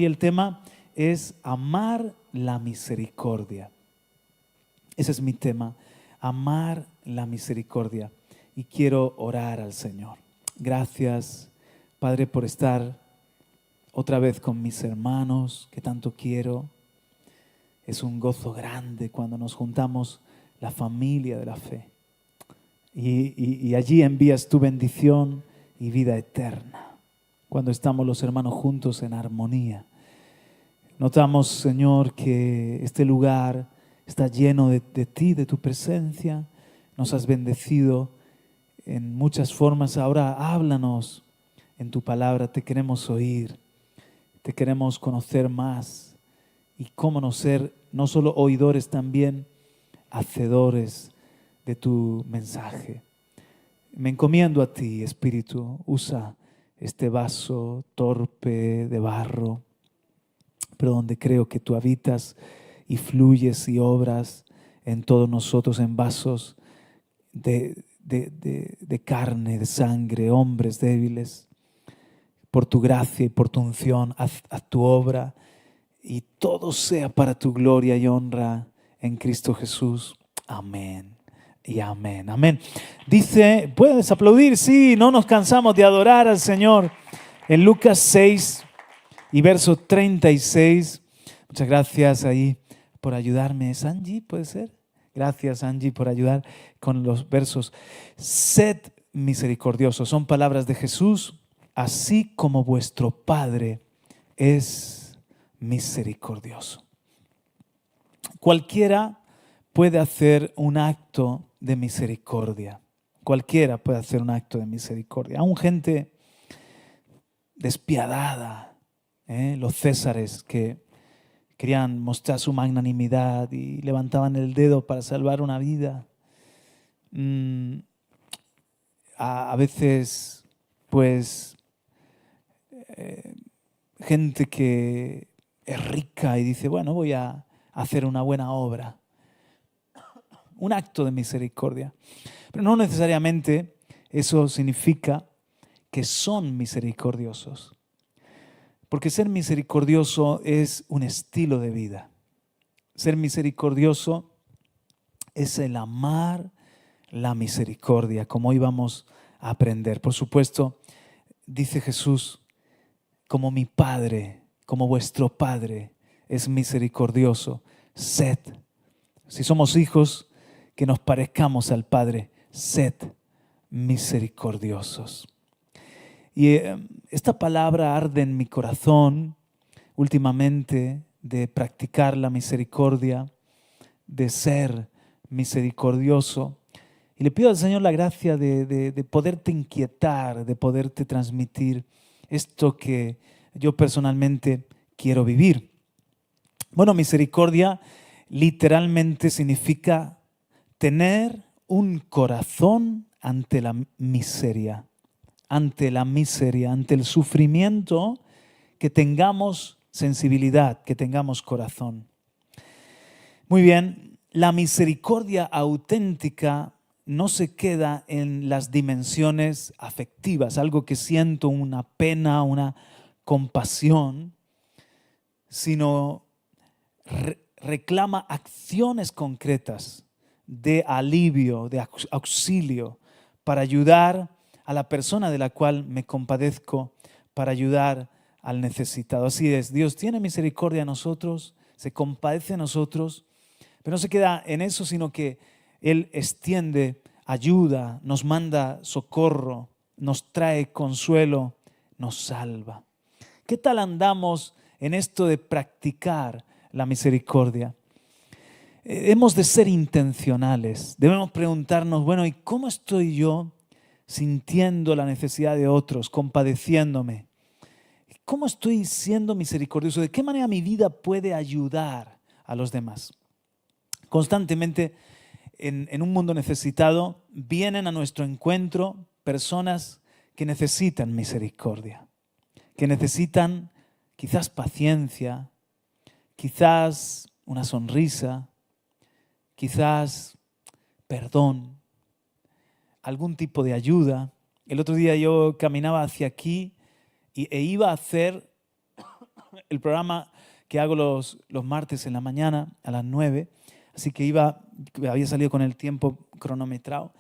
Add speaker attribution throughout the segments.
Speaker 1: el tema es amar la misericordia. Ese es mi tema, amar la misericordia. Y quiero orar al Señor. Gracias, Padre, por estar otra vez con mis hermanos, que tanto quiero. Es un gozo grande cuando nos juntamos la familia de la fe. Y allí envías tu bendición y vida eterna. Cuando estamos los hermanos juntos en armonía. Notamos, Señor, que este lugar está lleno de ti, de tu presencia. Nos has bendecido en muchas formas. Ahora háblanos en tu palabra. Te queremos oír. Te queremos conocer más. Y cómo no ser, no solo oidores, también hacedores de tu mensaje. Me encomiendo a ti, Espíritu. Usa este vaso torpe de barro, pero donde creo que tú habitas y fluyes y obras en todos nosotros, en vasos de carne, de sangre, hombres débiles. Por tu gracia y por tu unción, haz tu obra y todo sea para tu gloria y honra en Cristo Jesús. Amén y amén. Amén. Dice, ¿puedes aplaudir? Sí, no nos cansamos de adorar al Señor. En Lucas 6 y verso 36. Muchas gracias ahí por ayudarme. ¿Es Angie? ¿Puede ser? Gracias, Angie, por ayudar con los versos. Sed misericordiosos. Son palabras de Jesús. Así como vuestro Padre es misericordioso. Cualquiera puede hacer un acto de misericordia. Cualquiera puede hacer un acto de misericordia. Aún gente despiadada, los césares que querían mostrar su magnanimidad y levantaban el dedo para salvar una vida. A veces, pues, gente que es rica y dice, bueno, voy a hacer una buena obra. Un acto de misericordia. Pero no necesariamente eso significa que son misericordiosos. Porque ser misericordioso es un estilo de vida. Ser misericordioso es el amar la misericordia, como hoy vamos a aprender. Por supuesto, dice Jesús, como mi Padre, como vuestro Padre es misericordioso, sed. Si somos hijos, que nos parezcamos al Padre, sed misericordiosos. Y esta palabra arde en mi corazón últimamente de practicar la misericordia, de ser misericordioso. Y le pido al Señor la gracia de poderte inquietar, de poderte transmitir esto que yo personalmente quiero vivir. Bueno, misericordia literalmente significa tener un corazón ante la miseria, ante el sufrimiento, que tengamos sensibilidad, que tengamos corazón. Muy bien, la misericordia auténtica no se queda en las dimensiones afectivas, algo que siento, una pena, una compasión, sino reclama acciones concretas de alivio, de auxilio, para ayudar a la persona de la cual me compadezco, para ayudar al necesitado. Así es, Dios tiene misericordia de nosotros, se compadece de nosotros, pero no se queda en eso, sino que Él extiende ayuda, nos manda socorro, nos trae consuelo, nos salva. ¿Qué tal andamos en esto de practicar la misericordia? Hemos de ser intencionales. Debemos preguntarnos, bueno, ¿y cómo estoy yo sintiendo la necesidad de otros, compadeciéndome? ¿Cómo estoy siendo misericordioso? ¿De qué manera mi vida puede ayudar a los demás? Constantemente, en un mundo necesitado, vienen a nuestro encuentro personas que necesitan misericordia, que necesitan quizás paciencia, quizás una sonrisa, quizás perdón, algún tipo de ayuda. El otro día yo caminaba hacia aquí e iba a hacer el programa que hago los martes en la mañana a las 9, así que había salido con el tiempo cronometrado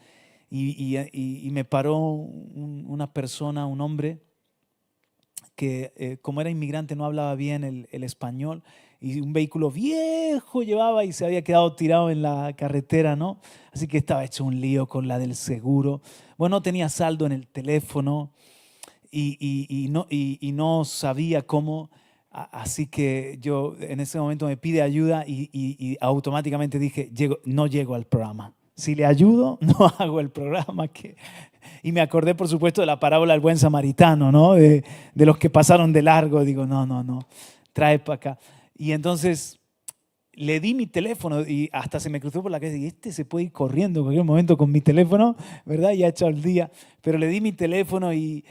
Speaker 1: y me paró una persona, un hombre, que como era inmigrante no hablaba bien el español y un vehículo viejo llevaba y se había quedado tirado en la carretera, ¿no? Así que estaba hecho un lío con la del seguro. Bueno, no tenía saldo en el teléfono y no sabía cómo, así que yo en ese momento me pide ayuda y automáticamente dije, no llego al programa. Si le ayudo, no hago el programa. Y me acordé, por supuesto, de la parábola del buen samaritano, ¿no? De los que pasaron de largo. Digo, no, trae para acá. Y entonces le di mi teléfono y hasta se me cruzó por la cabeza. Y este se puede ir corriendo en cualquier momento con mi teléfono, ¿verdad? Y ha echado el día. Pero le di mi teléfono y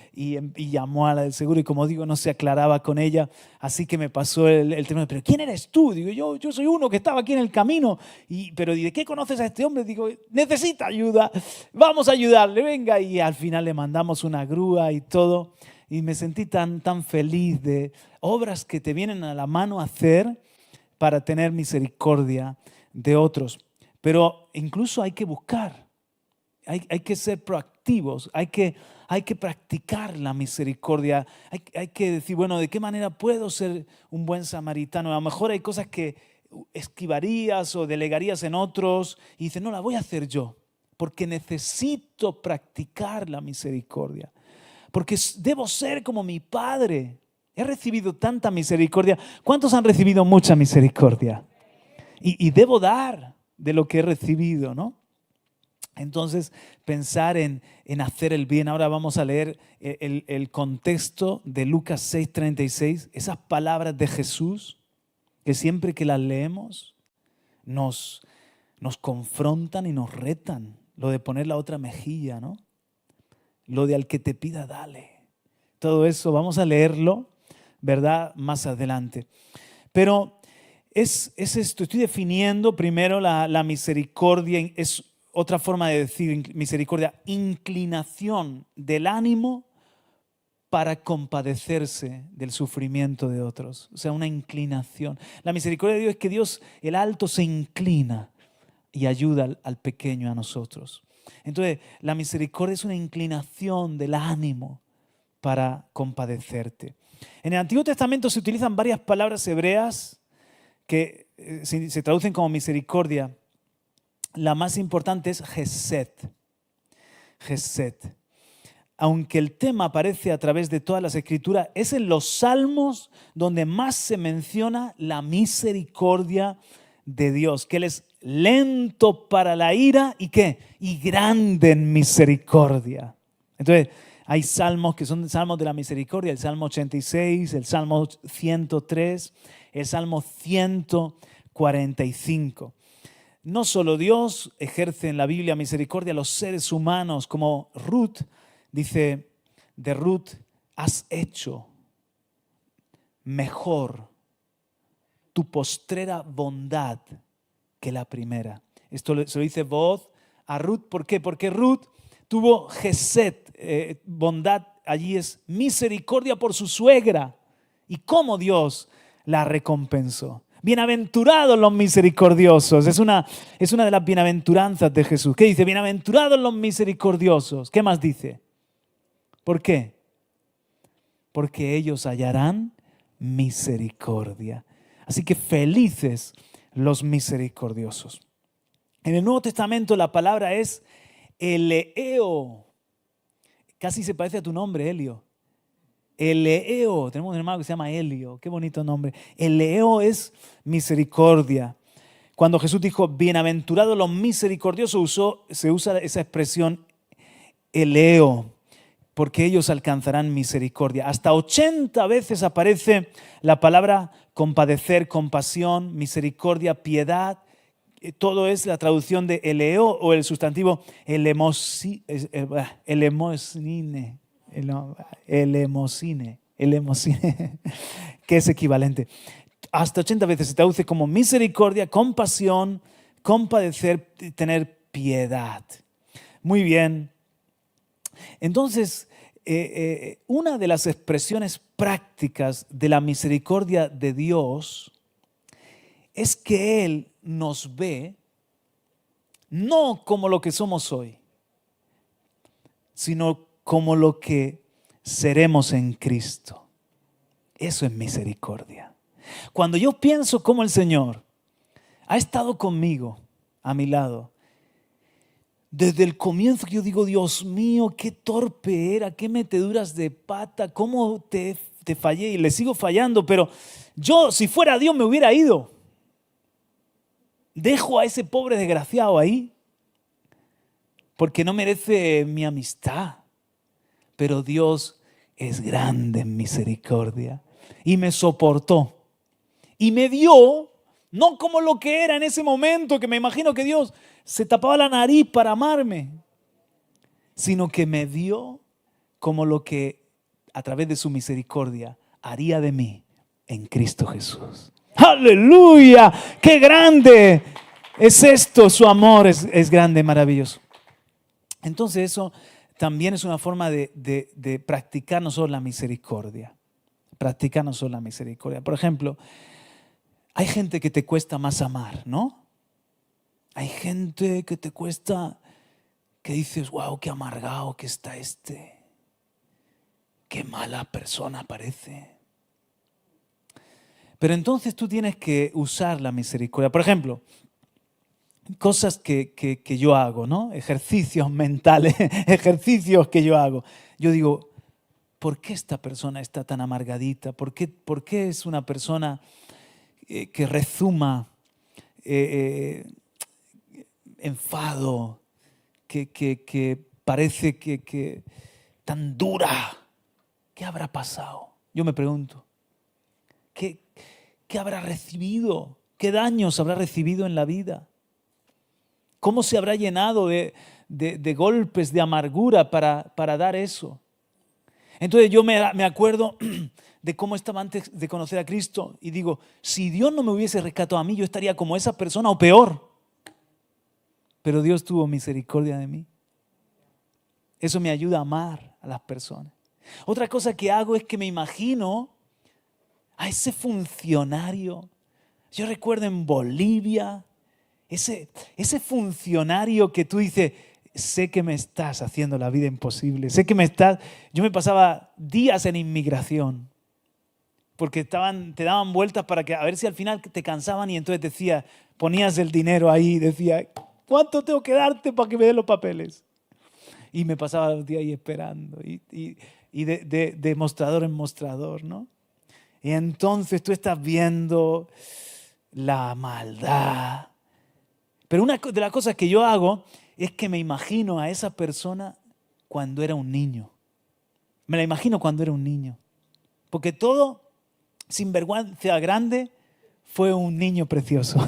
Speaker 1: llamó a la del seguro. Y como digo, no se aclaraba con ella. Así que me pasó el teléfono. ¿Pero quién eres tú? Digo, yo soy uno que estaba aquí en el camino. Pero ¿de qué conoces a este hombre? Digo, necesita ayuda. Vamos a ayudarle, venga. Y al final le mandamos una grúa y todo. Y me sentí tan feliz de obras que te vienen a la mano a hacer para tener misericordia de otros. Pero incluso hay que buscar, hay que ser proactivos, hay que practicar la misericordia, hay que decir, bueno, ¿de qué manera puedo ser un buen samaritano? A lo mejor hay cosas que esquivarías o delegarías en otros y dices, no, la voy a hacer yo, porque necesito practicar la misericordia, porque debo ser como mi Padre. He recibido tanta misericordia. ¿Cuántos han recibido mucha misericordia? Y debo dar de lo que he recibido, ¿no? Entonces, pensar en hacer el bien. Ahora vamos a leer el contexto de Lucas 6:36. Esas palabras de Jesús, que siempre que las leemos, nos confrontan y nos retan. Lo de poner la otra mejilla, ¿no? Lo de al que te pida, dale. Todo eso vamos a leerlo, ¿verdad? Más adelante. Pero es esto, estoy definiendo primero la misericordia, es otra forma de decir misericordia, inclinación del ánimo para compadecerse del sufrimiento de otros. O sea, una inclinación. La misericordia de Dios es que Dios, el alto, se inclina y ayuda al pequeño, a nosotros. Entonces, la misericordia es una inclinación del ánimo para compadecerte. En el Antiguo Testamento se utilizan varias palabras hebreas que se traducen como misericordia. La más importante es Hesed. Hesed. Aunque el tema aparece a través de todas las escrituras, es en los salmos donde más se menciona la misericordia de Dios, que Él es lento para la ira y ¿qué? Y grande en misericordia. Entonces, hay salmos que son salmos de la misericordia, el Salmo 86, el Salmo 103, el Salmo 145. No solo Dios ejerce en la Biblia misericordia, los seres humanos, como Ruth, dice de Ruth, has hecho mejor tu postrera bondad que la primera. Esto se lo dice Booz a Ruth. ¿Por qué? Porque Ruth tuvo Hesed, bondad, allí es misericordia por su suegra. ¿Y cómo Dios la recompensó? Bienaventurados los misericordiosos. Es una de las bienaventuranzas de Jesús. ¿Qué dice? Bienaventurados los misericordiosos. ¿Qué más dice? ¿Por qué? Porque ellos hallarán misericordia. Así que felices los misericordiosos. En el Nuevo Testamento la palabra es Eleo. Casi se parece a tu nombre, Elio. Eleo. Tenemos un hermano que se llama Elio. Qué bonito nombre. Eleo es misericordia. Cuando Jesús dijo, bienaventurados los misericordiosos, se usa esa expresión Eleo, porque ellos alcanzarán misericordia. Hasta 80 veces aparece la palabra compadecer, compasión, misericordia, piedad. Todo es la traducción de eleo o el sustantivo elemosine, que es equivalente. Hasta 80 veces se traduce como misericordia, compasión, compadecer, tener piedad. Muy bien. Entonces, una de las expresiones prácticas de la misericordia de Dios es que Él nos ve no como lo que somos hoy, sino como lo que seremos en Cristo. Eso es misericordia. Cuando yo pienso cómo el Señor ha estado conmigo, a mi lado, desde el comienzo, que yo digo, Dios mío, qué torpe era, qué meteduras de pata, cómo te fallé y le sigo fallando, pero yo, si fuera Dios, me hubiera ido. Dejo a ese pobre desgraciado ahí porque no merece mi amistad. Pero Dios es grande en misericordia y me soportó y me dio, no como lo que era en ese momento, que me imagino que Dios se tapaba la nariz para amarme, sino que me dio como lo que a través de su misericordia haría de mí en Cristo Jesús. ¡Aleluya! ¡Qué grande es esto! Su amor es grande, maravilloso. Entonces eso también es una forma de practicar nosotros la misericordia. Practicar nosotros la misericordia. Por ejemplo, hay gente que te cuesta más amar, ¿no? Hay gente que te cuesta, que dices, wow, qué amargado que está este. Qué mala persona parece. Pero entonces tú tienes que usar la misericordia. Por ejemplo, cosas que yo hago, ¿no? Ejercicios mentales, ejercicios que yo hago. Yo digo, ¿por qué esta persona está tan amargadita? ¿Por qué es una persona que rezuma enfado, que parece que tan dura? ¿Qué habrá pasado? Yo me pregunto, ¿qué habrá recibido? ¿Qué daños habrá recibido en la vida? ¿Cómo se habrá llenado de golpes, de amargura para dar eso? Entonces yo me acuerdo de cómo estaba antes de conocer a Cristo y digo, si Dios no me hubiese rescatado a mí, yo estaría como esa persona o peor. Pero Dios tuvo misericordia de mí. Eso me ayuda a amar a las personas. Otra cosa que hago es que me imagino a ese funcionario. Yo recuerdo en Bolivia, ese funcionario que tú dices, sé que me estás haciendo la vida imposible, yo me pasaba días en inmigración, porque te daban vueltas para que, a ver si al final te cansaban y entonces decía, ponías el dinero ahí y decía, ¿cuánto tengo que darte para que me den los papeles? Y me pasaba los días ahí esperando y de mostrador en mostrador, ¿no? Y entonces tú estás viendo la maldad. Pero una de las cosas que yo hago es que me imagino a esa persona cuando era un niño. Me la imagino cuando era un niño. Porque todo sinvergüenza grande fue un niño precioso.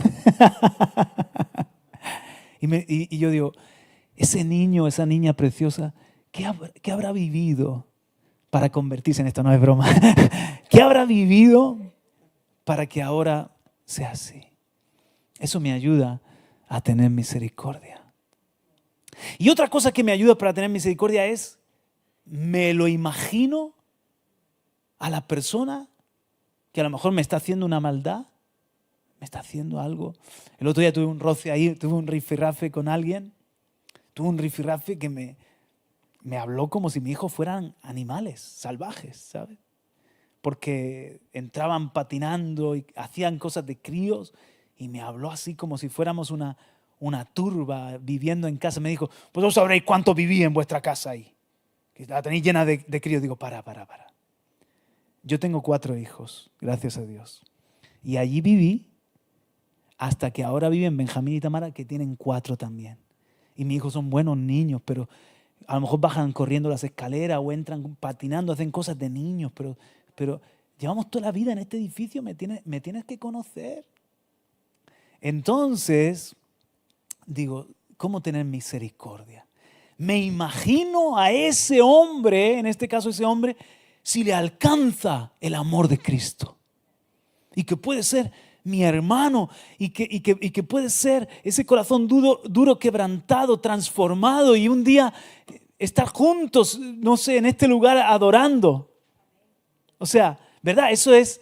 Speaker 1: y yo digo, ese niño, esa niña preciosa, ¿qué habrá vivido para convertirse en esto? No es broma. ¿Qué habrá vivido para que ahora sea así? Eso me ayuda a tener misericordia. Y otra cosa que me ayuda para tener misericordia es, me lo imagino a la persona que a lo mejor me está haciendo una maldad, me está haciendo algo. El otro día tuve un roce ahí, tuve un rifirrafe con alguien, tuve un rifirrafe que me habló como si mi hijo fueran animales salvajes, ¿sabes? Porque entraban patinando y hacían cosas de críos y me habló así como si fuéramos una turba viviendo en casa. Me dijo, pues vosotros sabréis cuánto viví en vuestra casa ahí, que la tenéis llena de críos. Digo, para. Yo tengo 4 hijos, gracias a Dios. Y allí viví hasta que ahora viven Benjamín y Tamara, que tienen 4 también. Y mis hijos son buenos niños, pero a lo mejor bajan corriendo las escaleras o entran patinando, hacen cosas de niños, pero llevamos toda la vida en este edificio, me tienes que conocer. Entonces, digo, ¿cómo tener misericordia? Me imagino a ese hombre, en este caso ese hombre, si le alcanza el amor de Cristo. Y que puede ser mi hermano y que puede ser ese corazón duro, quebrantado, transformado y un día estar juntos, no sé, en este lugar adorando. O sea, ¿verdad? Eso es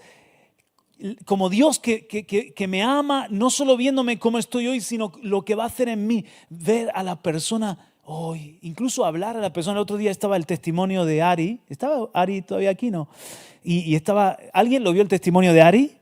Speaker 1: como Dios que me ama, no solo viéndome cómo estoy hoy, sino lo que va a hacer en mí. Ver a la persona hoy, incluso hablar a la persona. El otro día estaba el testimonio de Ari. ¿Estaba Ari todavía aquí? No. Y estaba, ¿alguien lo vio el testimonio de Ari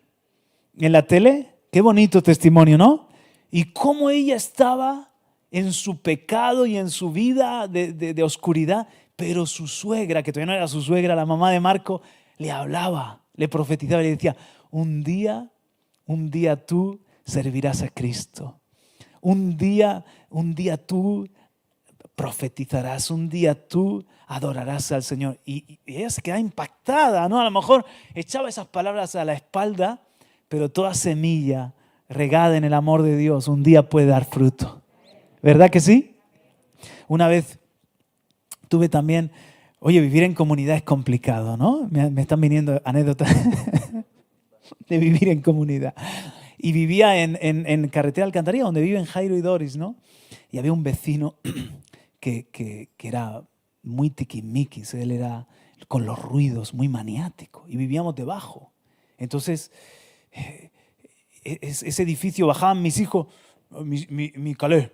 Speaker 1: en la tele? Qué bonito testimonio, ¿no? Y cómo ella estaba en su pecado y en su vida de oscuridad, pero su suegra, que todavía no era su suegra, la mamá de Marco, le hablaba, le profetizaba y le decía, un día tú servirás a Cristo. Un día tú profetizarás, un día tú adorarás al Señor. Y ella se queda impactada, ¿no? A lo mejor echaba esas palabras a la espalda, pero toda semilla regada en el amor de Dios un día puede dar fruto. ¿Verdad que sí? Una vez tuve también, vivir en comunidad es complicado, ¿no? Me están viniendo anécdotas de vivir en comunidad. Y vivía en Carretera Alcantarilla, donde viven Jairo y Doris, ¿no? Y había un vecino que era muy tiquismiquis, él era con los ruidos, muy maniático, y vivíamos debajo. Entonces, ese edificio bajaban mis hijos, mi calé,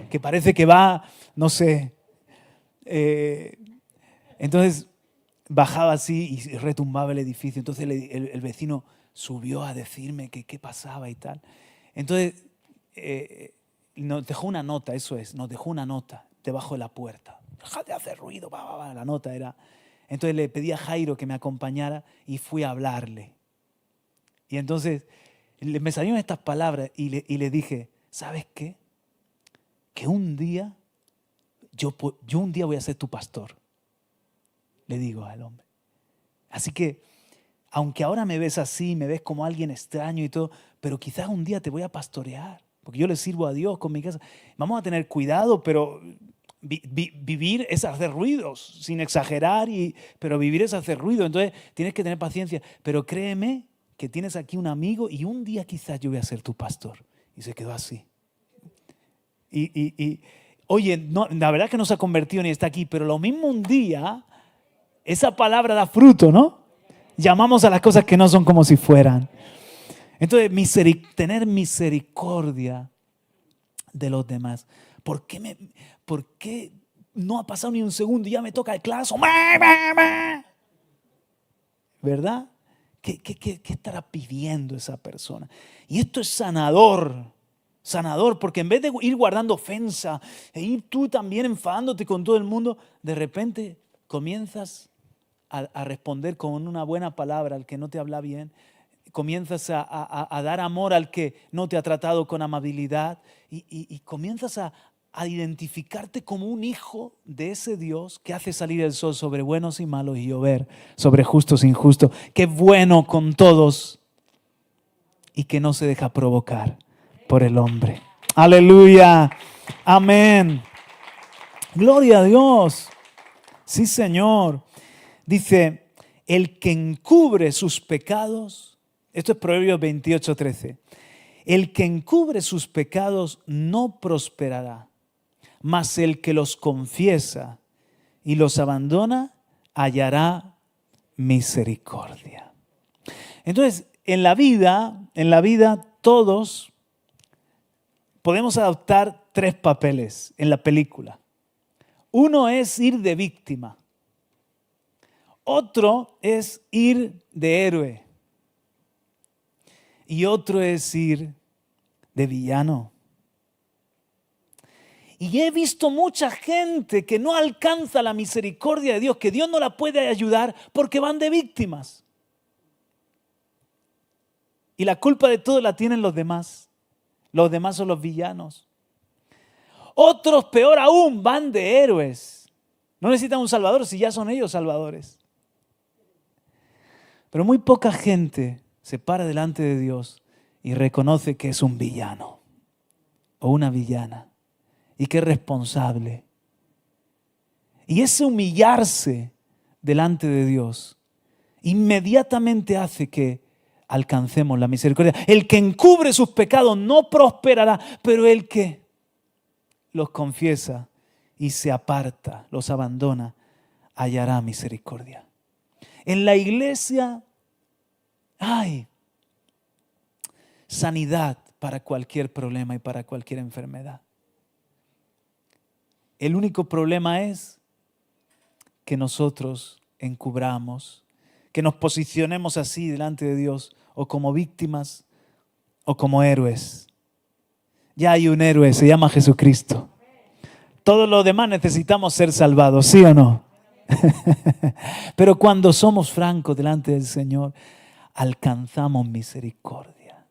Speaker 1: que parece que va, no sé. Entonces bajaba así y retumbaba el edificio. Entonces el vecino subió a decirme qué pasaba y tal. Entonces nos dejó una nota, nos dejó una nota debajo de la puerta. Deja de hacer ruido, la nota era. Entonces le pedí a Jairo que me acompañara y fui a hablarle. Y entonces me salieron estas palabras y le dije, ¿sabes qué? Que un día, yo un día voy a ser tu pastor. Le digo al hombre. Así que, aunque ahora me ves así, me ves como alguien extraño y todo, pero quizás un día te voy a pastorear, porque yo le sirvo a Dios con mi casa. Vamos a tener cuidado, pero vivir es hacer ruidos, sin exagerar, pero vivir es hacer ruido. Entonces tienes que tener paciencia. Pero créeme que tienes aquí un amigo y un día quizás yo voy a ser tu pastor. Y se quedó así. Oye, no, la verdad que no se ha convertido ni está aquí, pero lo mismo un día, esa palabra da fruto, ¿no? Llamamos a las cosas que no son como si fueran. Entonces, tener misericordia de los demás. ¿Por qué no ha pasado ni un segundo y ya me toca el clazo? ¿Verdad? ¿Qué estará pidiendo esa persona? Y esto es sanador, porque en vez de ir guardando ofensa e ir tú también enfadándote con todo el mundo, de repente comienzas a responder con una buena palabra al que no te habla bien, comienzas a dar amor al que no te ha tratado con amabilidad y comienzas a identificarte como un hijo de ese Dios que hace salir el sol sobre buenos y malos y llover sobre justos e injustos, que es bueno con todos y que no se deja provocar por el hombre. Aleluya. Amén. Gloria a Dios. Sí, Señor. Dice, el que encubre sus pecados, esto es Proverbios 28:13, el que encubre sus pecados no prosperará, mas el que los confiesa y los abandona hallará misericordia. Entonces, en la vida todos podemos adoptar 3 papeles en la película. Uno es ir de víctima. Otro es ir de héroe. Y otro es ir de villano. Y he visto mucha gente que no alcanza la misericordia de Dios, que Dios no la puede ayudar porque van de víctimas. Y la culpa de todo la tienen los demás. Los demás son los villanos. Otros, peor aún, van de héroes. No necesitan un salvador si ya son ellos salvadores. Pero muy poca gente se para delante de Dios y reconoce que es un villano o una villana y que es responsable. Y ese humillarse delante de Dios inmediatamente hace que alcancemos la misericordia. El que encubre sus pecados no prosperará, pero el que los confiesa y se aparta, los abandona, hallará misericordia. En la iglesia hay sanidad para cualquier problema y para cualquier enfermedad. El único problema es que nosotros encubramos, que nos posicionemos así delante de Dios, o como víctimas o como héroes. Ya hay un héroe, se llama Jesucristo. Todos los demás necesitamos ser salvados, ¿sí o no? Pero cuando somos francos delante del Señor, alcanzamos misericordia.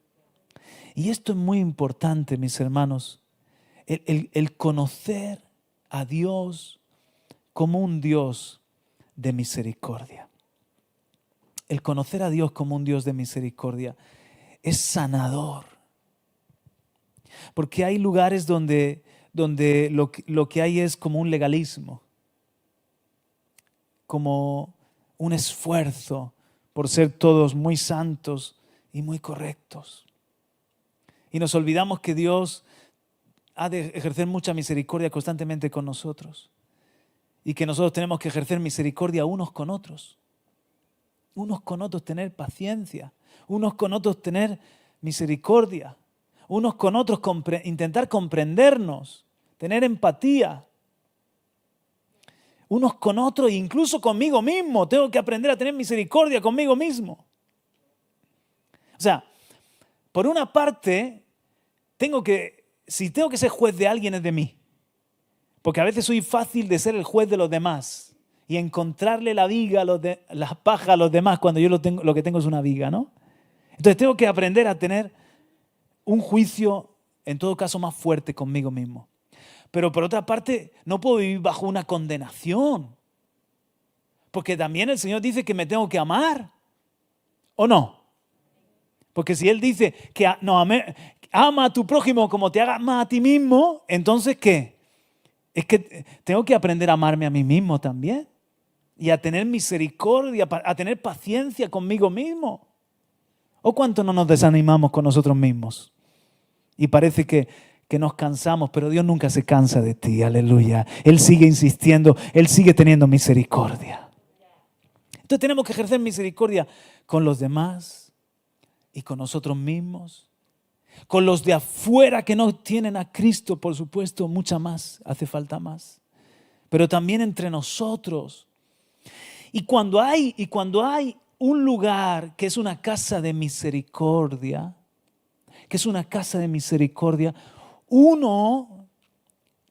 Speaker 1: Y esto es muy importante, mis hermanos, el conocer a Dios como un Dios de misericordia. El conocer a Dios como un Dios de misericordia es sanador. Porque hay lugares donde lo que hay es como un legalismo, como un esfuerzo por ser todos muy santos y muy correctos. Y nos olvidamos que Dios ha de ejercer mucha misericordia constantemente con nosotros y que nosotros tenemos que ejercer misericordia unos con otros. Unos con otros tener paciencia, unos con otros tener misericordia, unos con otros intentar comprendernos, tener empatía. Unos con otros, incluso conmigo mismo. Tengo que aprender a tener misericordia conmigo mismo. O sea, por una parte, si tengo que ser juez de alguien es de mí. Porque a veces soy fácil de ser el juez de los demás y encontrarle la viga, las pajas a los demás cuando yo lo que tengo es una viga, ¿no? Entonces tengo que aprender a tener un juicio, en todo caso, más fuerte conmigo mismo. Pero por otra parte, no puedo vivir bajo una condenación. Porque también el Señor dice que me tengo que amar. ¿O no? Porque si Él dice que ama a tu prójimo como te amas a ti mismo, entonces ¿qué? Es que tengo que aprender a amarme a mí mismo también. Y a tener misericordia, a tener paciencia conmigo mismo. ¿O cuánto no nos desanimamos con nosotros mismos? Y parece que nos cansamos, pero Dios nunca se cansa de ti, aleluya. Él sigue insistiendo, Él sigue teniendo misericordia. Entonces tenemos que ejercer misericordia con los demás y con nosotros mismos. Con los de afuera que no tienen a Cristo, por supuesto, mucha más, hace falta más. Pero también entre nosotros. Y cuando hay un lugar que es una casa de misericordia, uno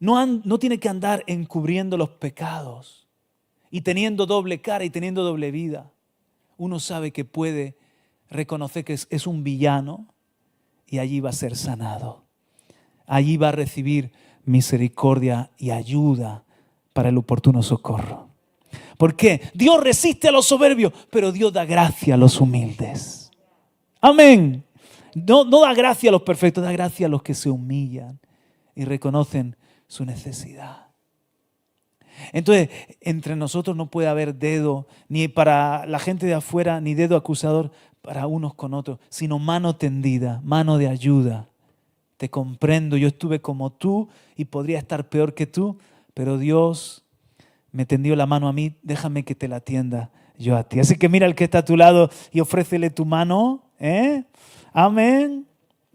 Speaker 1: no tiene que andar encubriendo los pecados y teniendo doble cara y teniendo doble vida. Uno sabe que puede reconocer que es un villano y allí va a ser sanado. Allí va a recibir misericordia y ayuda para el oportuno socorro. ¿Por qué? Dios resiste a los soberbios, pero Dios da gracia a los humildes. Amén. No da gracia a los perfectos, da gracia a los que se humillan y reconocen su necesidad. Entonces, entre nosotros no puede haber dedo, ni para la gente de afuera, ni dedo acusador para unos con otros, sino mano tendida, mano de ayuda. Te comprendo, yo estuve como tú y podría estar peor que tú, pero Dios me tendió la mano a mí, déjame que te la tienda yo a ti. Así que mira al que está a tu lado y ofrécele tu mano. Amén.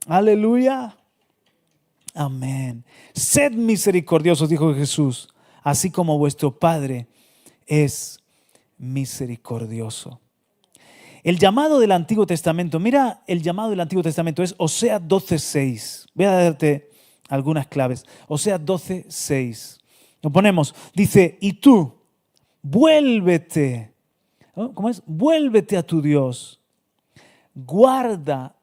Speaker 1: Aleluya. Amén. Sed misericordiosos, dijo Jesús, así como vuestro Padre es misericordioso. El llamado del Antiguo Testamento, mira, el llamado del Antiguo Testamento es Oseas 12:6. Voy a darte algunas claves. Oseas 12:6. Lo ponemos, dice, y tú, vuélvete. ¿Cómo es? Vuélvete a tu Dios. Guarda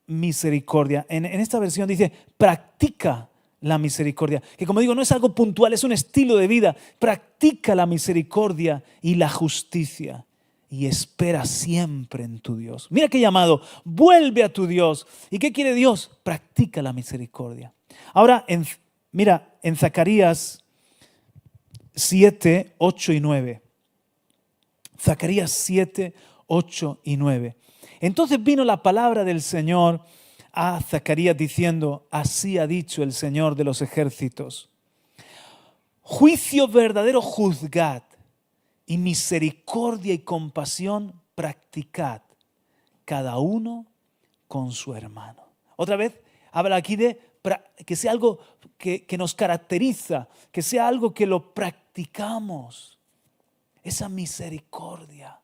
Speaker 1: misericordia. En esta versión dice, practica la misericordia. Que como digo, no es algo puntual, es un estilo de vida. Practica la misericordia y la justicia. Y espera siempre en tu Dios. Mira qué llamado. Vuelve a tu Dios. ¿Y qué quiere Dios? Practica la misericordia. Ahora, mira, en Zacarías 7, 8 y 9. Zacarías 7, 8 y 9. Entonces vino la palabra del Señor a Zacarías diciendo, así ha dicho el Señor de los ejércitos. Juicio verdadero juzgad, y misericordia y compasión practicad, cada uno con su hermano. Otra vez, habla aquí de que sea algo que nos caracteriza, que sea algo que lo practicamos. Esa misericordia.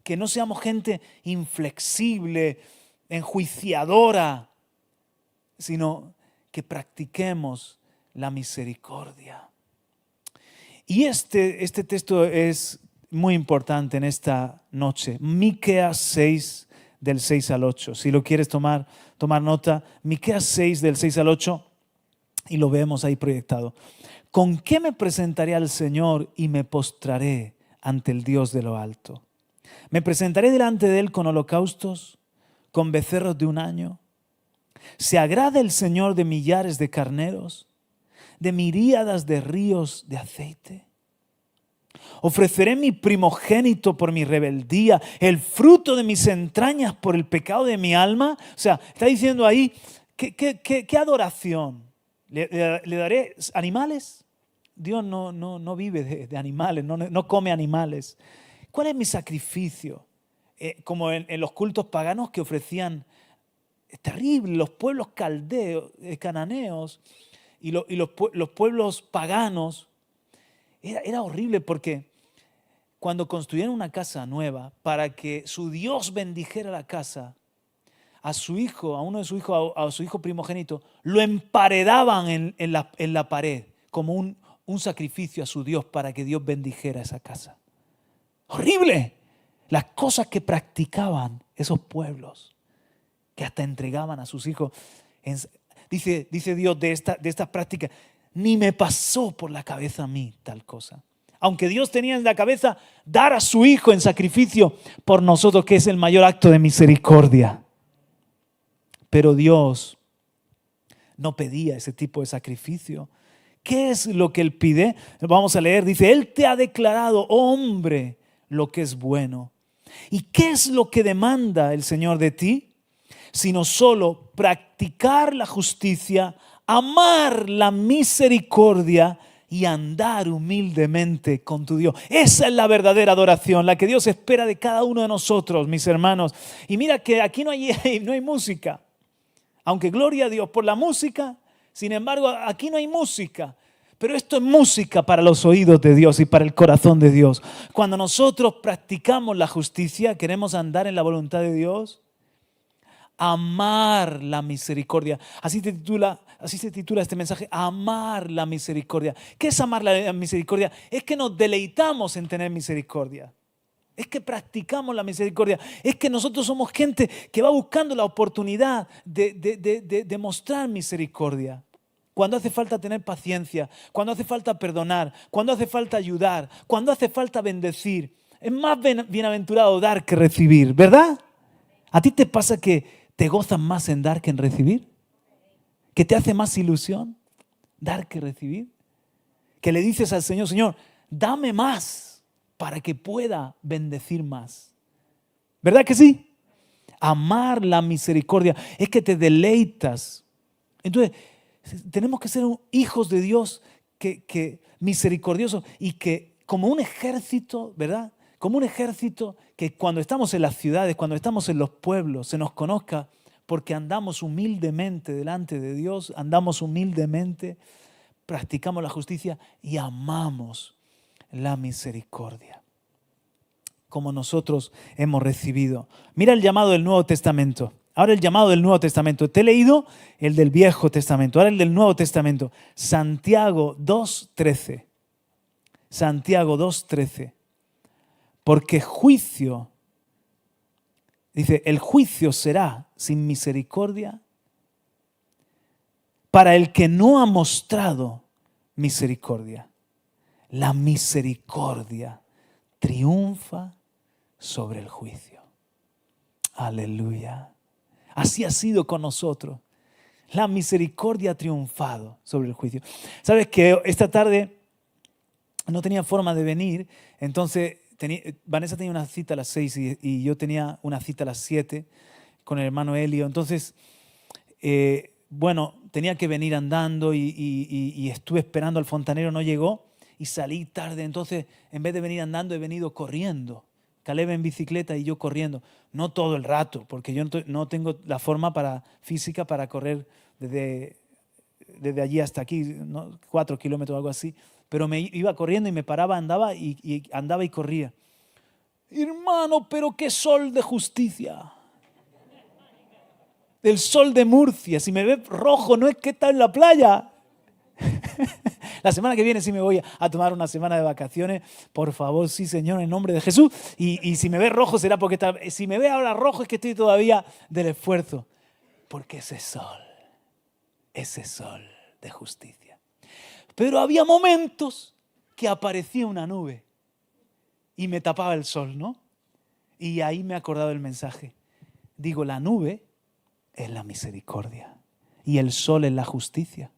Speaker 1: Que no seamos gente inflexible, enjuiciadora, sino que practiquemos la misericordia. Y este texto es muy importante en esta noche. Miqueas 6, del 6 al 8. Si lo quieres tomar nota, Miqueas 6, del 6 al 8, y lo vemos ahí proyectado. ¿Con qué me presentaré al Señor y me postraré ante el Dios de lo alto? ¿Me presentaré delante de Él con holocaustos, con becerros de un año? ¿Se agrada el Señor de millares de carneros, de miríadas de ríos de aceite? ¿Ofreceré mi primogénito por mi rebeldía, el fruto de mis entrañas por el pecado de mi alma? O sea, está diciendo ahí, ¿qué adoración? ¿Le daré animales? Dios no vive de animales, no come animales. ¿Cuál es mi sacrificio? Como en los cultos paganos que ofrecían, es terrible, los pueblos caldeos, cananeos y los pueblos paganos, era horrible porque cuando construían una casa nueva, para que su Dios bendijera la casa, a su hijo, a uno de sus hijos, a su hijo primogénito, lo emparedaban en la pared como un sacrificio a su Dios para que Dios bendijera esa casa. Horrible. Las cosas que practicaban esos pueblos, que hasta entregaban a sus hijos. Dice Dios de estas prácticas, ni me pasó por la cabeza a mí tal cosa. Aunque Dios tenía en la cabeza dar a su hijo en sacrificio por nosotros, que es el mayor acto de misericordia. Pero Dios no pedía ese tipo de sacrificio. ¿Qué es lo que Él pide? Vamos a leer, dice, Él te ha declarado, oh hombre, lo que es bueno. ¿Y qué es lo que demanda el Señor de ti? Sino solo practicar la justicia, amar la misericordia y andar humildemente con tu Dios. Esa es la verdadera adoración, la que Dios espera de cada uno de nosotros, mis hermanos. Y mira que aquí no hay música. Aunque gloria a Dios por la música, sin embargo, aquí no hay música. Pero esto es música para los oídos de Dios y para el corazón de Dios. Cuando nosotros practicamos la justicia, queremos andar en la voluntad de Dios, amar la misericordia. Así se titula este mensaje, amar la misericordia. ¿Qué es amar la misericordia? Es que nos deleitamos en tener misericordia. Es que practicamos la misericordia. Es que nosotros somos gente que va buscando la oportunidad de mostrar misericordia. Cuando hace falta tener paciencia, cuando hace falta perdonar, cuando hace falta ayudar, cuando hace falta bendecir. Es más bienaventurado dar que recibir, ¿verdad? ¿A ti te pasa que te gozas más en dar que en recibir? ¿Que te hace más ilusión dar que recibir? Que le dices al Señor, Señor, dame más para que pueda bendecir más. ¿Verdad que sí? Amar la misericordia es que te deleitas. Entonces, tenemos que ser hijos de Dios que misericordiosos y que como un ejército, ¿verdad? Como un ejército que cuando estamos en las ciudades, cuando estamos en los pueblos, se nos conozca porque andamos humildemente delante de Dios, andamos humildemente, practicamos la justicia y amamos la misericordia, como nosotros hemos recibido. Mira el llamado del Nuevo Testamento. Ahora el llamado del Nuevo Testamento. Te he leído el del Viejo Testamento, ahora el del Nuevo Testamento. Santiago 2:13. Santiago 2:13. Porque juicio, dice, el juicio será sin misericordia para el que no ha mostrado misericordia. La misericordia triunfa sobre el juicio. Aleluya. Así ha sido con nosotros. La misericordia ha triunfado sobre el juicio. ¿Sabes que esta tarde no tenía forma de venir? Entonces Vanessa tenía una cita a las 6 y yo tenía una cita a las 7 con el hermano Elio. Entonces, tenía que venir andando y estuve esperando al fontanero, no llegó. y salí tarde. Entonces, en vez de venir andando, he venido corriendo. Caleb en bicicleta y yo corriendo. No todo el rato, porque yo no tengo la forma física para correr desde allí hasta aquí, ¿no? 4 kilómetros o algo así. Pero me iba corriendo y me paraba, andaba y corría. Hermano, pero qué sol de justicia. El sol de Murcia. Si me ve rojo, no es que está en la playa. La semana que viene sí me voy a tomar una semana de vacaciones. Por favor, sí, Señor, en nombre de Jesús. Y si me ve rojo será porque si me ve ahora rojo es que estoy todavía del esfuerzo. Porque ese sol de justicia. Pero había momentos que aparecía una nube y me tapaba el sol, ¿no? Y ahí me he acordado del mensaje. Digo, la nube es la misericordia y el sol es la justicia.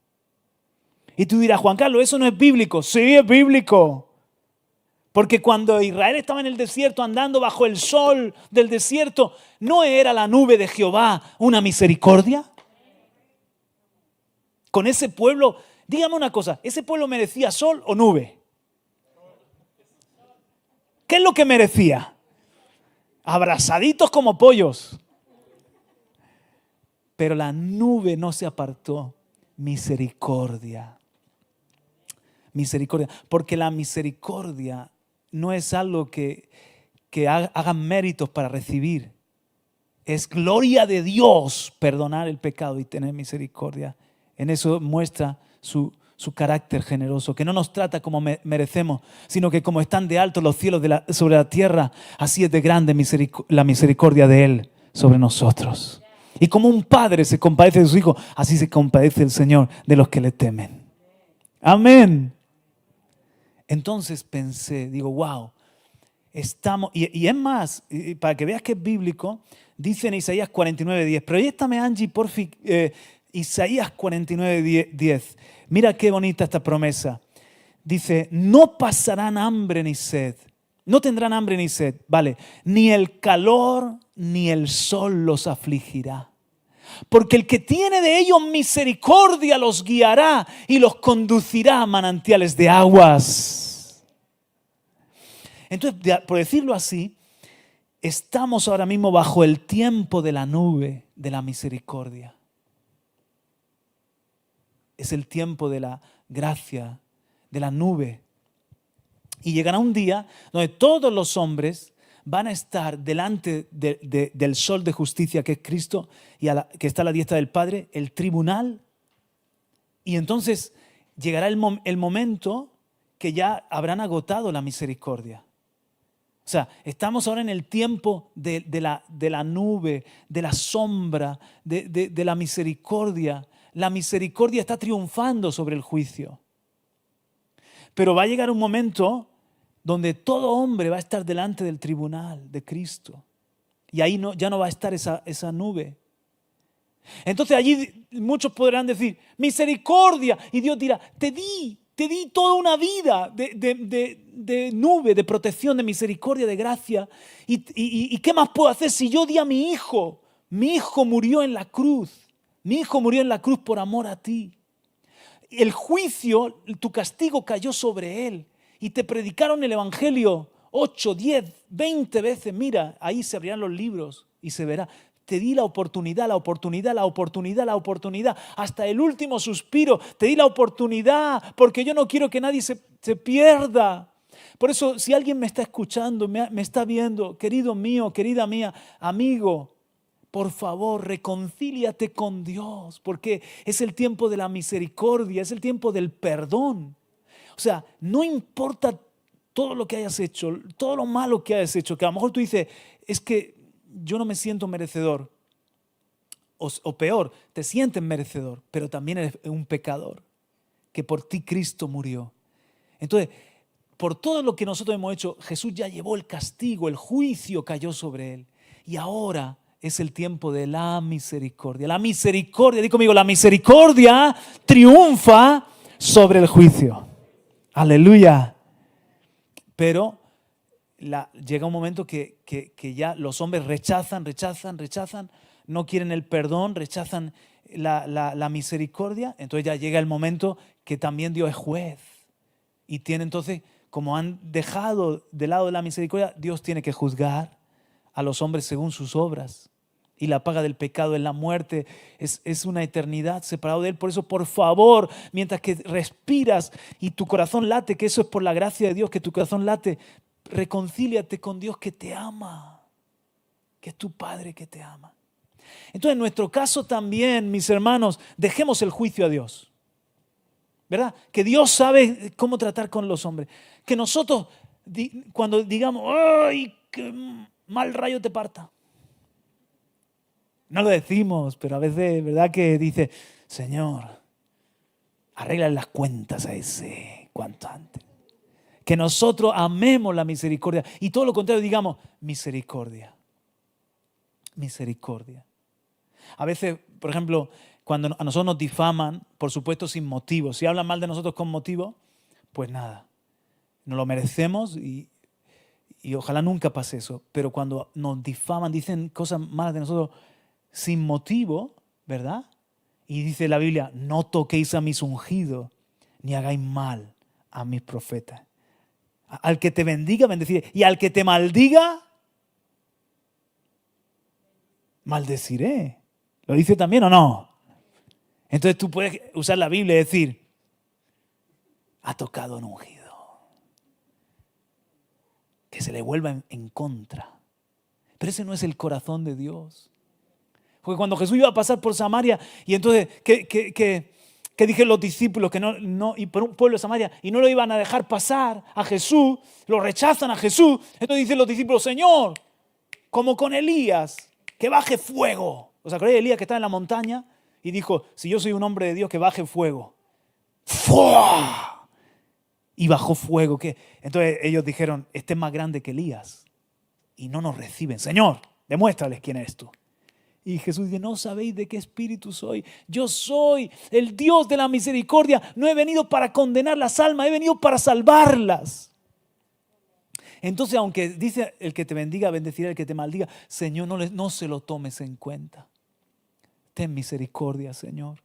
Speaker 1: Y tú dirás, Juan Carlos, ¿eso no es bíblico? Sí, es bíblico. Porque cuando Israel estaba en el desierto andando bajo el sol del desierto, ¿no era la nube de Jehová una misericordia? Con ese pueblo, dígame una cosa, ¿ese pueblo merecía sol o nube? ¿Qué es lo que merecía? Abrazaditos como pollos. Pero la nube no se apartó. Misericordia. Misericordia. Porque la misericordia no es algo que hagan méritos para recibir. Es gloria de Dios perdonar el pecado y tener misericordia. En eso muestra su carácter generoso, que no nos trata como merecemos, sino que como están de alto los cielos sobre la tierra, así es de grande la misericordia de Él sobre nosotros. Y como un padre se compadece de sus hijos, así se compadece el Señor de los que le temen. Amén. Entonces pensé, digo, wow, estamos, y es más, para que veas que es bíblico, dice en Isaías 49:10, proyéctame, Angie, por fin, Isaías 49:10. Mira qué bonita esta promesa. Dice, no pasarán hambre ni sed. No tendrán hambre ni sed, vale. Ni el calor ni el sol los afligirá. Porque el que tiene de ellos misericordia los guiará y los conducirá a manantiales de aguas. Entonces, por decirlo así, estamos ahora mismo bajo el tiempo de la nube de la misericordia. Es el tiempo de la gracia, de la nube. Y llegará un día donde todos los hombres van a estar delante del sol de justicia que es Cristo y que está a la diestra del Padre, el tribunal. Y entonces llegará el momento que ya habrán agotado la misericordia. O sea, estamos ahora en el tiempo de la nube, de la sombra, de la misericordia. La misericordia está triunfando sobre el juicio. Pero va a llegar un momento donde todo hombre va a estar delante del tribunal de Cristo. Y ahí ya no va a estar esa nube. Entonces allí muchos podrán decir, misericordia. Y Dios dirá, te di toda una vida de nube, de protección, de misericordia, de gracia. ¿Y qué más puedo hacer si yo di a mi hijo? Mi hijo murió en la cruz. Mi hijo murió en la cruz por amor a ti. El juicio, tu castigo cayó sobre él. Y te predicaron el evangelio 8, 10, 20 veces. Mira, ahí se abrirán los libros y se verá. Te di la oportunidad, la oportunidad, la oportunidad, la oportunidad. Hasta el último suspiro. Te di la oportunidad porque yo no quiero que nadie se pierda. Por eso, si alguien me está escuchando, me está viendo, querido mío, querida mía, amigo, por favor, reconcíliate con Dios, porque es el tiempo de la misericordia, es el tiempo del perdón. O sea, no importa todo lo que hayas hecho, todo lo malo que hayas hecho, que a lo mejor tú dices, es que yo no me siento merecedor. O peor, te sientes merecedor, pero también eres un pecador, que por ti Cristo murió. Entonces, por todo lo que nosotros hemos hecho, Jesús ya llevó el castigo, el juicio cayó sobre él. Y ahora es el tiempo de la misericordia. La misericordia, di conmigo, la misericordia triunfa sobre el juicio. Aleluya. Pero llega un momento que ya los hombres rechazan, no quieren el perdón, rechazan la misericordia. Entonces ya llega el momento que también Dios es juez Y tiene entonces, como han dejado de lado de la misericordia, Dios tiene que juzgar a los hombres según sus obras. Y la paga del pecado es la muerte, es una eternidad separado de Él. Por eso, por favor, mientras que respiras y tu corazón late, que eso es por la gracia de Dios, que tu corazón late, reconcíliate con Dios que te ama, que es tu Padre que te ama. Entonces, en nuestro caso también, mis hermanos, dejemos el juicio a Dios. ¿Verdad? Que Dios sabe cómo tratar con los hombres. Que nosotros, cuando digamos, ¡ay, qué mal rayo te parta! No lo decimos, pero a veces, ¿verdad? Que dice, Señor, arregla las cuentas a ese cuanto antes. Que nosotros amemos la misericordia y todo lo contrario digamos, misericordia. Misericordia. A veces, por ejemplo, cuando a nosotros nos difaman, por supuesto sin motivo, si hablan mal de nosotros con motivo, pues nada, nos lo merecemos y ojalá nunca pase eso. Pero cuando nos difaman, dicen cosas malas de nosotros sin motivo, ¿verdad? Y dice la Biblia, no toquéis a mis ungidos, ni hagáis mal a mis profetas. Al que te bendiga, bendeciré. Y al que te maldiga, maldeciré. ¿Lo dice también o no? Entonces tú puedes usar la Biblia y decir, ha tocado un ungido. Que se le vuelva en contra. Pero ese no es el corazón de Dios. Porque cuando Jesús iba a pasar por Samaria, y entonces, ¿qué dijeron los discípulos? Que no, y por un pueblo de Samaria, y no lo iban a dejar pasar a Jesús, lo rechazan a Jesús. Entonces dicen los discípulos, Señor, como con Elías, que baje fuego. ¿Os acordáis de Elías que estaba en la montaña? Y dijo, si yo soy un hombre de Dios, que baje fuego. ¡Fua! Y bajó fuego. Entonces ellos dijeron, este es más grande que Elías. Y no nos reciben. Señor, demuéstrales quién eres tú. Y Jesús dice, no sabéis de qué espíritu soy. Yo soy el Dios de la misericordia. No he venido para condenar las almas, he venido para salvarlas. Entonces, aunque dice el que te bendiga, bendecirá, el que te maldiga, Señor, no se lo tomes en cuenta. Ten misericordia, Señor.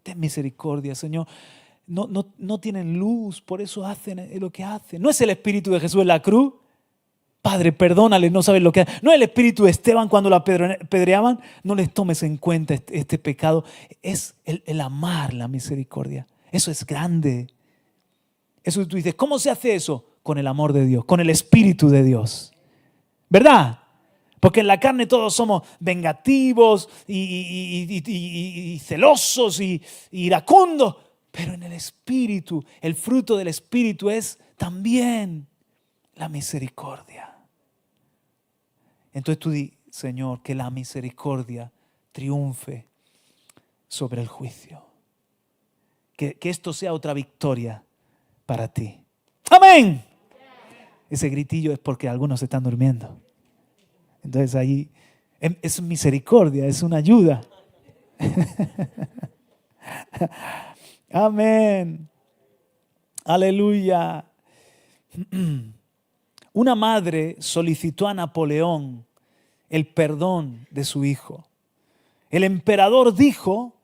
Speaker 1: Ten misericordia, Señor. No tienen luz, por eso hacen lo que hacen. ¿No es el espíritu de Jesús en la cruz? Padre, perdónales, no saben lo que hacen. No es el espíritu de Esteban cuando lo apedreaban. No les tomes en cuenta este pecado. Es el amar la misericordia. Eso es grande. Eso tú dices, ¿cómo se hace eso? Con el amor de Dios, con el espíritu de Dios. ¿Verdad? Porque en la carne todos somos vengativos y celosos y iracundos. Pero en el espíritu, el fruto del espíritu es también la misericordia. Entonces tú di, Señor, que la misericordia triunfe sobre el juicio. Que esto sea otra victoria para ti. ¡Amén! Ese gritillo es porque algunos están durmiendo. Entonces ahí es misericordia, es una ayuda. Amén. Aleluya. Una madre solicitó a Napoleón el perdón de su hijo. El emperador dijo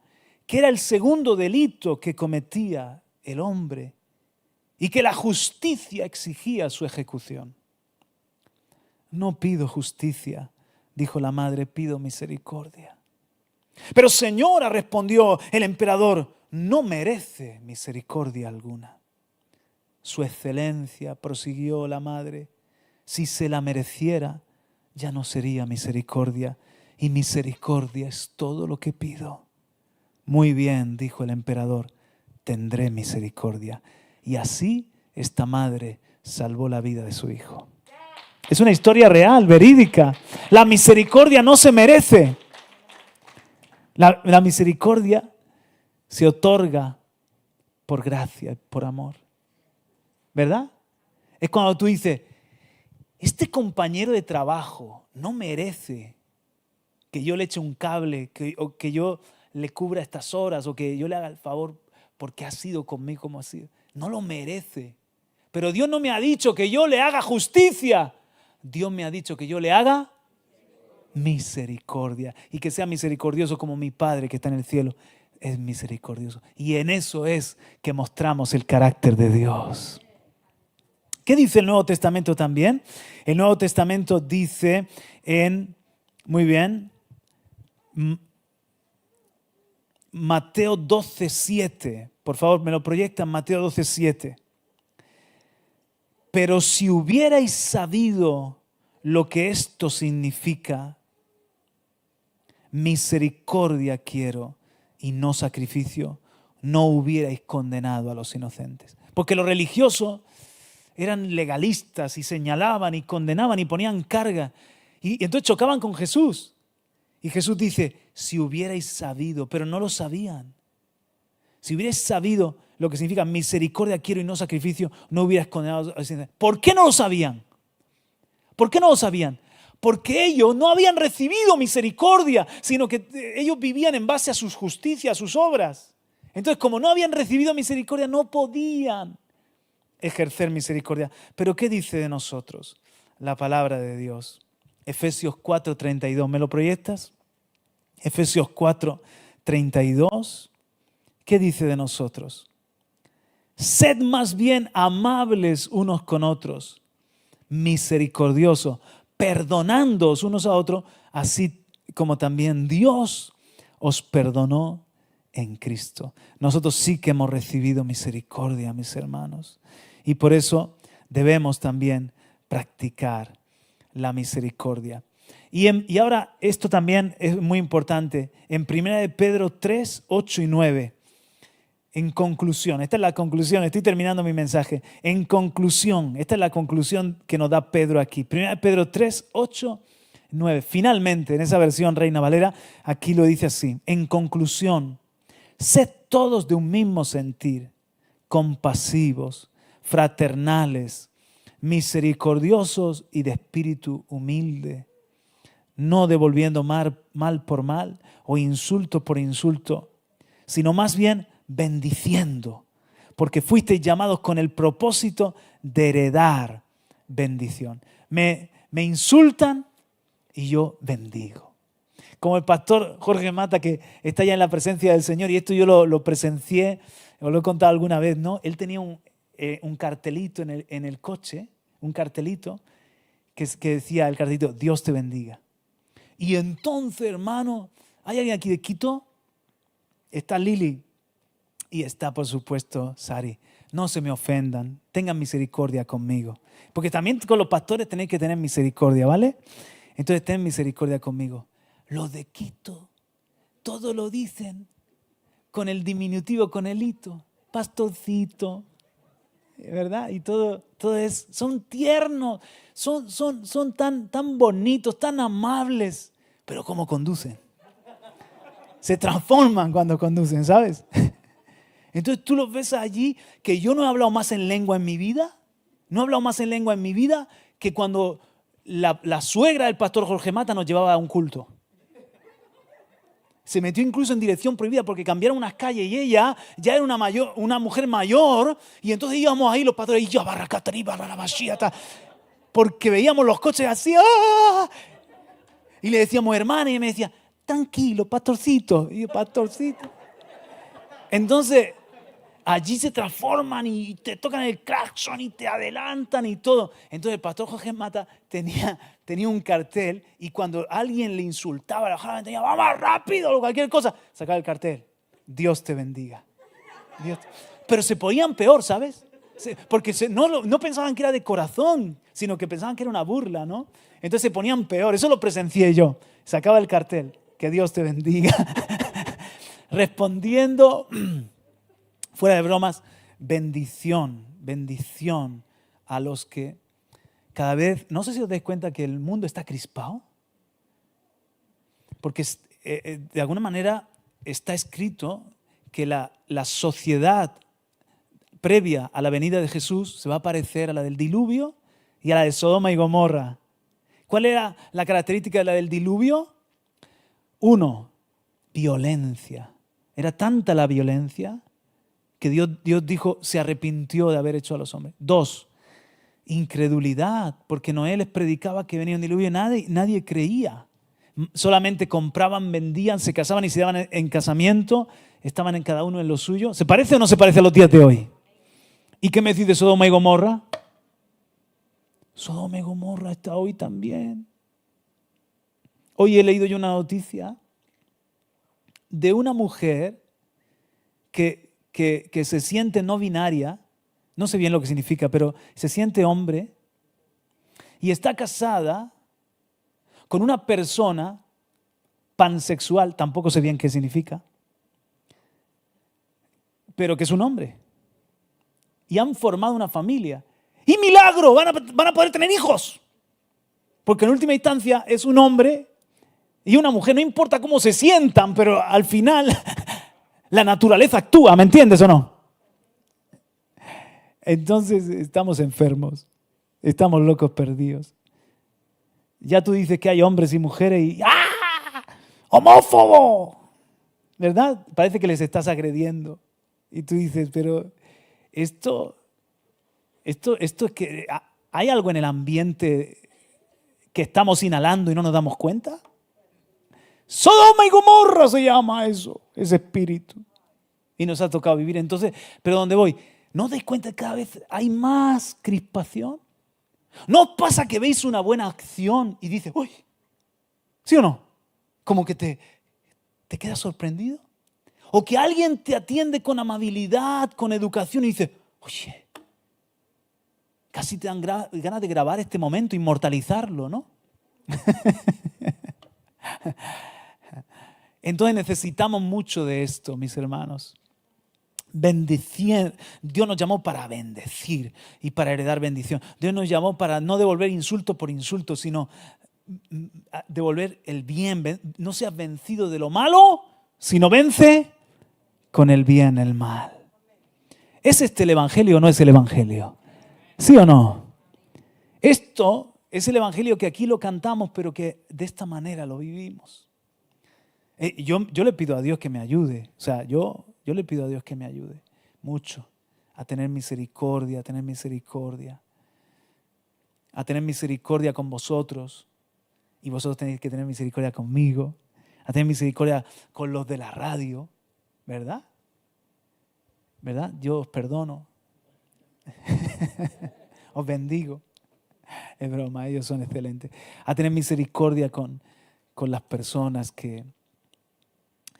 Speaker 1: que era el segundo delito que cometía el hombre y que la justicia exigía su ejecución. No pido justicia, dijo la madre, pido misericordia. Pero señora, respondió el emperador, no merece misericordia alguna. Su excelencia, prosiguió la madre, si se la mereciera, ya no sería misericordia, y misericordia es todo lo que pido. Muy bien, dijo el emperador, tendré misericordia. Y así esta madre salvó la vida de su hijo. Es una historia real, verídica. La misericordia no se merece. La misericordia se otorga por gracia, por amor. ¿Verdad? Es cuando tú dices, este compañero de trabajo no merece que yo le eche un cable, o que yo le cubra estas horas, o que yo le haga el favor porque ha sido conmigo como ha sido. No lo merece. Pero Dios no me ha dicho que yo le haga justicia. Dios me ha dicho que yo le haga misericordia. Y que sea misericordioso como mi Padre que está en el cielo es misericordioso. Y en eso es que mostramos el carácter de Dios. ¿Qué dice el Nuevo Testamento también? El Nuevo Testamento dice muy bien, Mateo 12:7. Por favor, me lo proyectan, Mateo 12:7. Pero si hubierais sabido lo que esto significa, misericordia quiero y no sacrificio, no hubierais condenado a los inocentes. Porque los religiosos eran legalistas y señalaban y condenaban y ponían carga. Y entonces chocaban con Jesús. Y Jesús dice, si hubierais sabido, pero no lo sabían. Si hubierais sabido lo que significa misericordia quiero y no sacrificio, no hubierais condenado a los inocentes. ¿Por qué no lo sabían? ¿Por qué no lo sabían? Porque ellos no habían recibido misericordia, sino que ellos vivían en base a sus justicias, a sus obras. Entonces, como no habían recibido misericordia, no podían ejercer misericordia. Pero ¿qué dice de nosotros la palabra de Dios? Efesios 4:32. ¿Me lo proyectas? Efesios 4:32. ¿Qué dice de nosotros? Sed más bien amables unos con otros, misericordiosos, perdonándoos unos a otros, así como también Dios os perdonó en Cristo. Nosotros sí que hemos recibido misericordia, mis hermanos. Y por eso debemos también practicar la misericordia. Y ahora esto también es muy importante. En 1 Pedro 3, 8 y 9. En conclusión, esta es la conclusión, estoy terminando mi mensaje. En conclusión, esta es la conclusión que nos da Pedro aquí. 1 Pedro 3, 8, 9. Finalmente, en esa versión Reina Valera, aquí lo dice así. En conclusión, sed todos de un mismo sentir, compasivos, fraternales, misericordiosos y de espíritu humilde, no devolviendo mal por mal o insulto por insulto, sino más bien bendiciendo, porque fuisteis llamados con el propósito de heredar bendición. Me insultan y yo bendigo. Como el pastor Jorge Mata, que está ya en la presencia del Señor, y esto yo lo presencié, os lo he contado alguna vez, ¿no? Él tenía un cartelito en el coche, un cartelito que decía el cartelito, Dios te bendiga. Y entonces, hermano, ¿hay alguien aquí de Quito? Está Lili y está, por supuesto, Sari. No se me ofendan, tengan misericordia conmigo. Porque también con los pastores tenéis que tener misericordia, ¿vale? Entonces ten misericordia conmigo. Los de Quito, todo lo dicen con el diminutivo, con el hito. Pastorcito, ¿verdad? Y todo son tiernos, son tan bonitos, tan amables, pero ¿cómo conducen? Se transforman cuando conducen, ¿sabes? Entonces tú los ves allí, que yo no he hablado más en lengua en mi vida, que cuando la suegra del pastor Jorge Mata nos llevaba a un culto. Se metió incluso en dirección prohibida porque cambiaron unas calles y ella ya era una mujer mayor, y entonces íbamos ahí los pastores y porque veíamos los coches así, ¡ah! Y le decíamos hermana, y me decía, tranquilo, pastorcito. Y yo, pastorcito. Entonces, allí se transforman y te tocan el claxon y te adelantan y todo. Entonces el pastor Jorge Mata tenía un cartel, y cuando alguien le insultaba, le bajaba la ventanilla, vamos rápido, o cualquier cosa, sacaba el cartel, Dios te bendiga. Pero se ponían peor, ¿sabes? Porque no pensaban que era de corazón, sino que pensaban que era una burla, ¿no? Entonces se ponían peor. Eso lo presencié yo. Sacaba el cartel, que Dios te bendiga. Respondiendo, fuera de bromas, bendición a los que cada vez, no sé si os dais cuenta que el mundo está crispado, porque de alguna manera está escrito que la sociedad previa a la venida de Jesús se va a parecer a la del diluvio y a la de Sodoma y Gomorra. ¿Cuál era la característica de la del diluvio? 1, violencia. Era tanta la violencia que Dios dijo, se arrepintió de haber hecho a los hombres. 2, incredulidad, porque Noé les predicaba que venía un diluvio y nadie creía. Solamente compraban, vendían, se casaban y se daban en casamiento, estaban en cada uno en lo suyo. ¿Se parece o no se parece a los días de hoy? ¿Y qué me decís de Sodoma y Gomorra? Sodoma y Gomorra está hoy también. Hoy he leído yo una noticia de una mujer que se siente no binaria, no sé bien lo que significa, pero se siente hombre y está casada con una persona pansexual, tampoco sé bien qué significa, pero que es un hombre. Y han formado una familia. ¡Y milagro! Van a poder tener hijos. Porque en última instancia es un hombre y una mujer, no importa cómo se sientan, pero al final la naturaleza actúa, ¿me entiendes o no? Entonces estamos enfermos, estamos locos perdidos. Ya tú dices que hay hombres y mujeres y ¡ah! ¡Homófobo! ¿Verdad? Parece que les estás agrediendo. Y tú dices, pero esto es que hay algo en el ambiente que estamos inhalando y no nos damos cuenta. Sodoma y Gomorra se llama eso, ese espíritu. Y nos ha tocado vivir. Entonces, pero ¿dónde voy? ¿No os dais cuenta que cada vez hay más crispación? ¿No os pasa que veis una buena acción y dices, uy, ¿sí o no? Como que te quedas sorprendido. O que alguien te atiende con amabilidad, con educación y dices, oye, casi te dan ganas de grabar este momento, inmortalizarlo, ¿no? Entonces necesitamos mucho de esto, mis hermanos. Bendecir. Dios nos llamó para bendecir y para heredar bendición. Dios nos llamó para no devolver insulto por insulto, sino devolver el bien. No seas vencido de lo malo, sino vence con el bien el mal. ¿Es este el evangelio o no es el evangelio? ¿Sí o no? Esto es el evangelio que aquí lo cantamos, pero que de esta manera lo vivimos. Yo le pido a Dios que me ayude. O sea, yo le pido a Dios que me ayude mucho a tener misericordia, a tener misericordia. A tener misericordia con vosotros. Y vosotros tenéis que tener misericordia conmigo. A tener misericordia con los de la radio. ¿Verdad? ¿Verdad? Yo os perdono. Os bendigo. Es broma, ellos son excelentes. A tener misericordia con las personas que...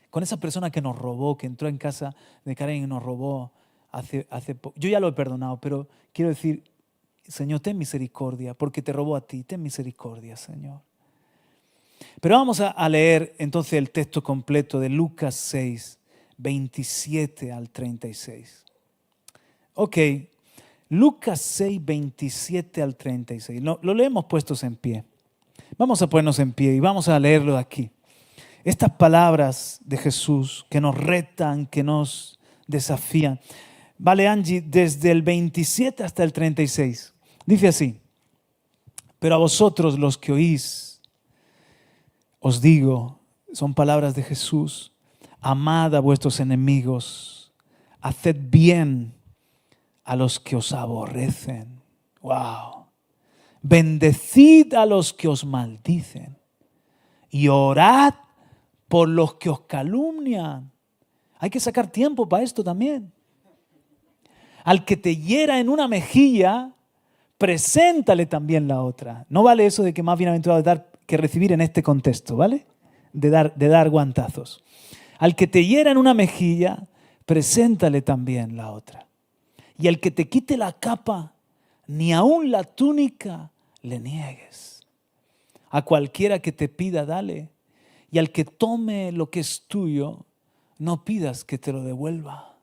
Speaker 1: Con esa persona que nos robó, que entró en casa de Karen y nos robó hace poco. Yo ya lo he perdonado, pero quiero decir, Señor, ten misericordia, porque te robó a ti. Ten misericordia, Señor. Pero vamos a leer entonces el texto completo de Lucas 6, 27 al 36. Ok, Lucas 6, 27 al 36. Lo leemos puestos en pie. Vamos a ponernos en pie y vamos a leerlo de aquí. Estas palabras de Jesús que nos retan, que nos desafían. Vale, Angie, desde el 27 hasta el 36. Dice así: pero a vosotros los que oís, os digo, son palabras de Jesús, amad a vuestros enemigos, haced bien a los que os aborrecen. ¡Wow! Bendecid a los que os maldicen y orad por los que os calumnian. Hay que sacar tiempo para esto también. Al que te hiera en una mejilla, preséntale también la otra. No vale eso de que más bienaventurado es dar que recibir en este contexto, ¿vale? De dar guantazos. Al que te hiera en una mejilla, preséntale también la otra. Y al que te quite la capa, ni aun la túnica le niegues. A cualquiera que te pida, dale. Y al que tome lo que es tuyo, no pidas que te lo devuelva.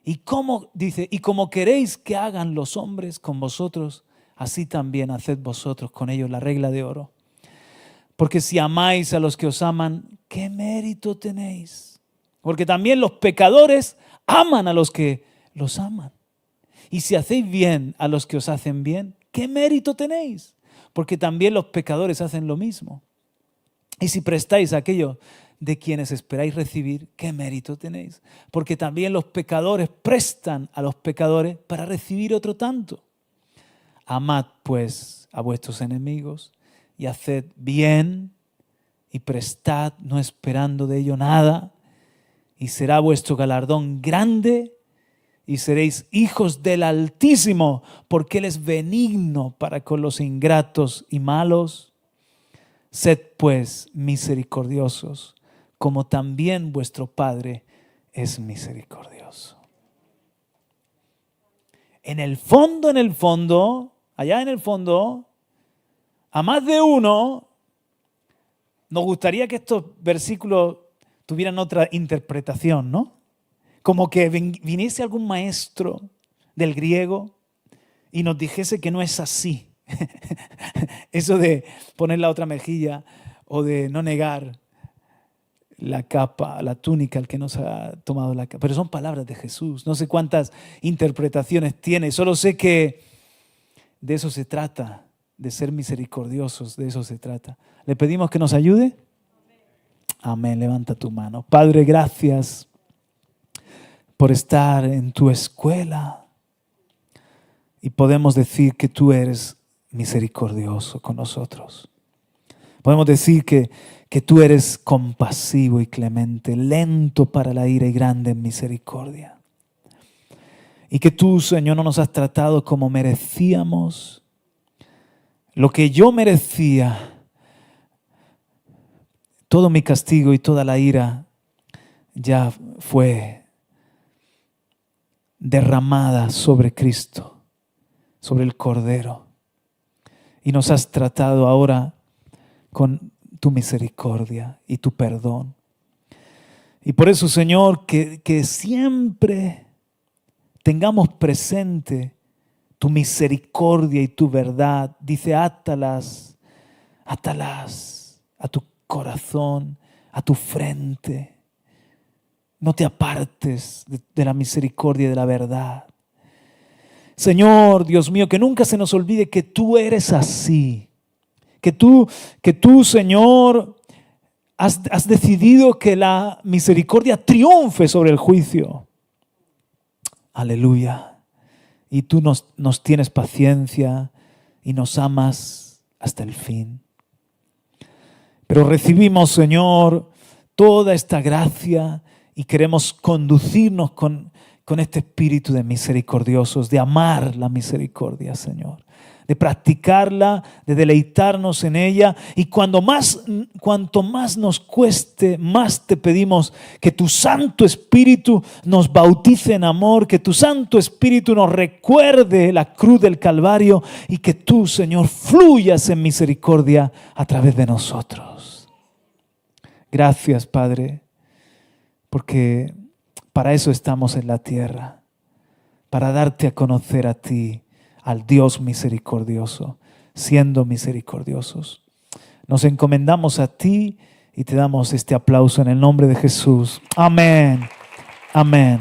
Speaker 1: Y como queréis que hagan los hombres con vosotros, así también haced vosotros con ellos, la regla de oro. Porque si amáis a los que os aman, ¿qué mérito tenéis? Porque también los pecadores aman a los que los aman. Y si hacéis bien a los que os hacen bien, ¿qué mérito tenéis? Porque también los pecadores hacen lo mismo. Y si prestáis aquello de quienes esperáis recibir, ¿qué mérito tenéis? Porque también los pecadores prestan a los pecadores para recibir otro tanto. Amad pues a vuestros enemigos y haced bien y prestad, no esperando de ello nada, y será vuestro galardón grande, y seréis hijos del Altísimo, porque Él es benigno para con los ingratos y malos. Sed pues misericordiosos, como también vuestro Padre es misericordioso. En el fondo, allá en el fondo, a más de uno, nos gustaría que estos versículos tuvieran otra interpretación, ¿no? Como que viniese algún maestro del griego y nos dijese que no es así. Eso de poner la otra mejilla o de no negar la capa, la túnica, el que nos ha tomado la capa. Pero son palabras de Jesús. No sé cuántas interpretaciones tiene. Solo sé que de eso se trata, de ser misericordiosos, de eso se trata. ¿Le pedimos que nos ayude? Amén. Levanta tu mano. Padre, gracias por estar en tu escuela y podemos decir que tú eres misericordioso con nosotros. Podemos decir que tú eres compasivo y clemente, lento para la ira y grande en misericordia. Y que tú, Señor, no nos has tratado como merecíamos. Lo que yo merecía, todo mi castigo y toda la ira ya fue derramada sobre Cristo, sobre el Cordero. Y nos has tratado ahora con tu misericordia y tu perdón. Y por eso, Señor, que siempre tengamos presente tu misericordia y tu verdad. Dice, átalas a tu corazón, a tu frente. No te apartes de la misericordia y de la verdad. Señor, Dios mío, que nunca se nos olvide que tú eres así. Que tú, Señor, has decidido que la misericordia triunfe sobre el juicio. Aleluya. Y tú nos tienes paciencia y nos amas hasta el fin. Pero recibimos, Señor, toda esta gracia y queremos conducirnos con este espíritu de misericordiosos, de amar la misericordia, Señor, de practicarla, de deleitarnos en ella. Y cuanto más nos cueste, más te pedimos que tu Santo Espíritu nos bautice en amor, que tu Santo Espíritu nos recuerde la cruz del Calvario y que tú, Señor, fluyas en misericordia a través de nosotros. Gracias, Padre, porque para eso estamos en la tierra, para darte a conocer a ti, al Dios misericordioso, siendo misericordiosos. Nos encomendamos a ti y te damos este aplauso en el nombre de Jesús. Amén. Amén.